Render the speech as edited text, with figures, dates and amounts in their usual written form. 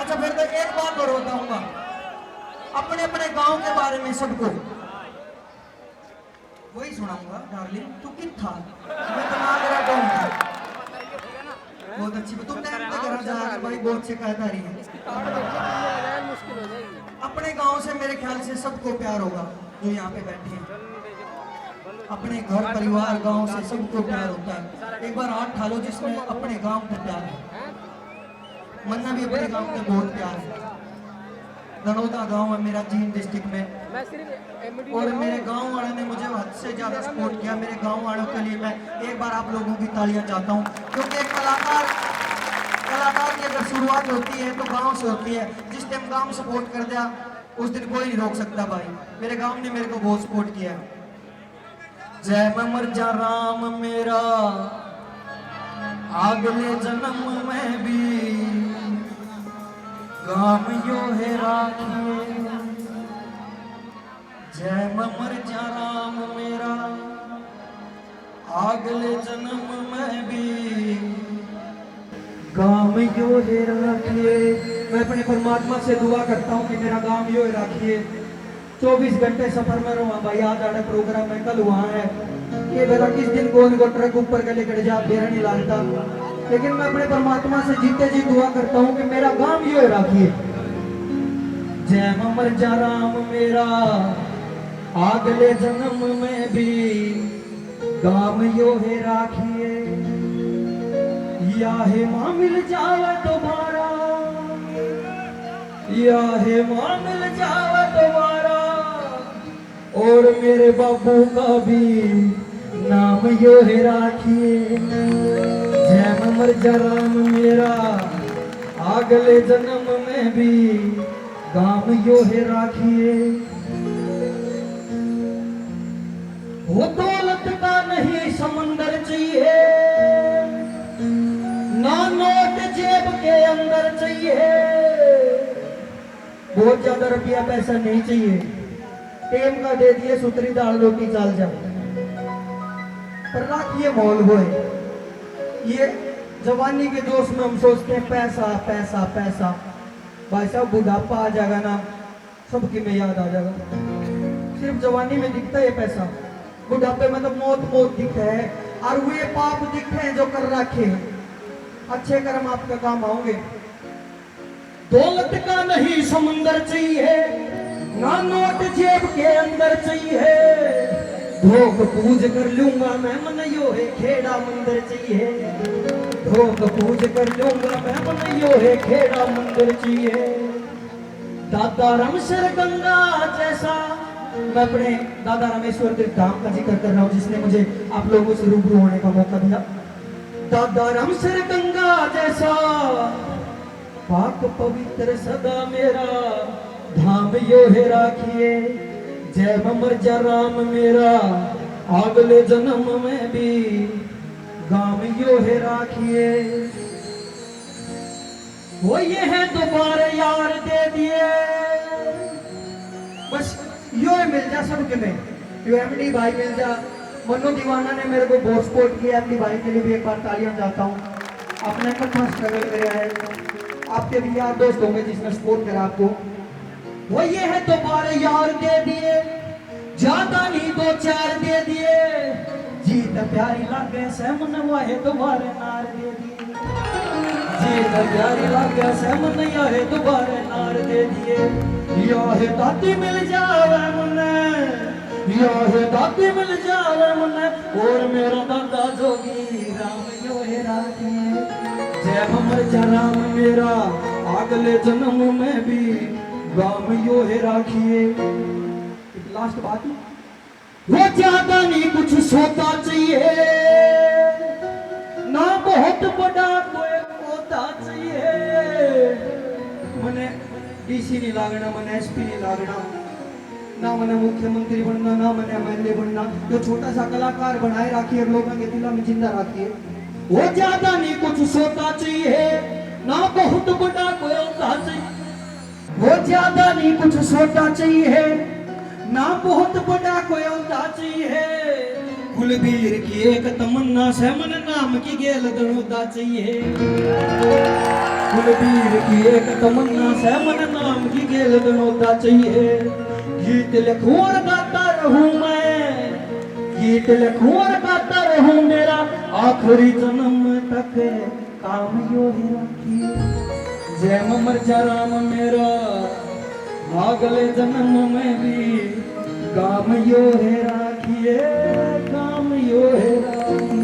अच्छा फिर तो एक बात और बताऊंगा अपने अपने गांव के बारे में सबको वही सुनाऊंगा। डार्लिंग तू कित था मैं तो नागरा गाँव था। बहुत अच्छी तुम टाइम पे घर जा भाई बहुत शिकायत आ रही है। अपने गांव से मेरे ख्याल से सबको प्यार होगा जो यहाँ पे बैठे हैं। अपने घर परिवार गांव से सबको प्यार होता है। एक बार हाथ ठालो जिसमें अपने गांव को प्यार है। मन्ना भी अपने गांव में बहुत प्यार है। धनौदा गांव है मेरा जींद डिस्ट्रिक्ट में और मेरे गांव वाले ने मुझे हद से ज्यादा सपोर्ट किया। मेरे गांव वालों के लिए मैं एक बार आप लोगों की तालियां चाहता हूं क्योंकि एक कलाकार की अगर शुरुआत होती है तो गांव से होती है। जिस टाइम गांव सपोर्ट कर दिया उस दिन कोई नहीं रोक सकता भाई। मेरे गांव ने मेरे को बहुत सपोर्ट किया। जय मर जा राम मेरा अगले जन्म में भी गाम यो है राखिए। जय मर जा राम मेरा अगले जन्म में भी गाम यो है राखिए। मैं अपने परमात्मा से दुआ करता हूँ कि मेरा गांव यो है राखिए। 24 घंटे सफर में रहा भाई। आज आड़ा प्रोग्राम में कल वहां है कि मेरा किस दिन कौन को ट्रक ऊपर के लेकर जा बेरा नहीं लागता। लेकिन मैं अपने परमात्मा से जीते जी दुआ करता हूँ कि मेरा गांव यो राखिए। जय मर जा राम मेरा अगले जन्म में भी गांव यो है राखिए। या है मां मिल जावे दोबारा या है मां मिल जावे दोबारा और मेरे बाबू का भी नाम यो है राखिए। जय मर जा राम मेरा अगले जन्म में भी गाम यो है राखिए। वो दौलत का नहीं समंदर चाहिए ना नोट जेब के अंदर चाहिए। बहुत ज्यादा रुपया पैसा नहीं चाहिए। टेम का दे दिए सुतरी दाल रोटी चाल जाओ पर राखिए मोल होए। ये जवानी के जोश में हम सोचते हैं पैसा पैसा पैसा। भाई साहब बुढ़ापा आ जाएगा ना सबकी में याद आ जाएगा। सिर्फ जवानी में दिखता है पैसा। बुढ़ापे में तो मौत मौत दिखता है और वे पाप दिखते हैं जो कर रखे। अच्छे कर्म आपका काम आओगे। दौलत का नहीं समुंदर चाहिए ना नोट जेब के अंदर चाहिए। भोग पूज कर लूंगा मैं मन यो है खेड़ा मंदिर चाहिए। भोग पूज कर लूंगा मैं मन यो है खेड़ा मंदिर चाहिए। दादा रामेश्वर गंगा जैसा मैं अपने दादा रामेश्वर तीर्थ धाम का जिक्र कर रहा हूँ जिसने मुझे आप लोगों से रूबरू होने का मौका दिया। दादा रामेश्वर गंगा जैसा पाक पवित्र सदा मेरा धाम यो है राखिए। जय मर जा राम मेरा अगले जन्म में भी गाम यो है राखिए। वो ये है दोबारा यार दे दिए बस यो मिल जा सबके में। यो एमडी भाई मिल जा। मनो दीवाना ने मेरे को बहुत सपोर्ट किया। एमडी भाई के लिए भी एक बार तालियां चाहता हूँ। आपने कितना स्ट्रगल किया है। आपके भी यार दोस्त होंगे जिसने सपोर्ट करा आपको। वो ये है दोबारा यार दे दिए ज्यादा नहीं 2-4 दे दिए। जीत प्यारी लागे सहमन वो है दोबारा नार दे दिए। जीत प्यारी लागे सहमन या है दोबारा नार दे दिए। या है दादी मिल जावे मुन्ने या है दादी मिल जावे मुन्ने और मेरा दादा जोगी राम यो है राखिए। जय मर जा राम मेरा अगले जन्म में भी गाम यो है राखिए। लास्ट बात वो ज्यादा नहीं कुछ सोता चाहिए ना बहुत बड़ा कोई होता चाहिए। मने डीसी नहीं लागना मने एसपी नहीं लागना ना मने मुख्यमंत्री बनना ना मने एमएलए बनना। जो छोटा सा कलाकार बनाए राखिए लोगों के दिलों में जिंदा रखिए। वो ज्यादा नहीं कुछ सोता चाहिए ना बहुत बड़ा कोई होता चाहिए। वो ज्यादा नहीं कुछ सोता चाहिए ना बहुत बड़ा कोई होता चाहिए। कुलबीर की एक तमन्ना से मन नाम की गेल होता चाहिए। कुलबीर की एक तमन्ना से मन नाम की गेल बनोता चाहिए। गीत लिखूं और गाता रहूं मैं, गीत लिखूं और गाता रहूं, मेरा आखिरी जन्म तक काम यो ही रखिए। जय मर जा राम मेरा, अगले जन्म में भी काम यो है राखिए, काम यो है राखिए।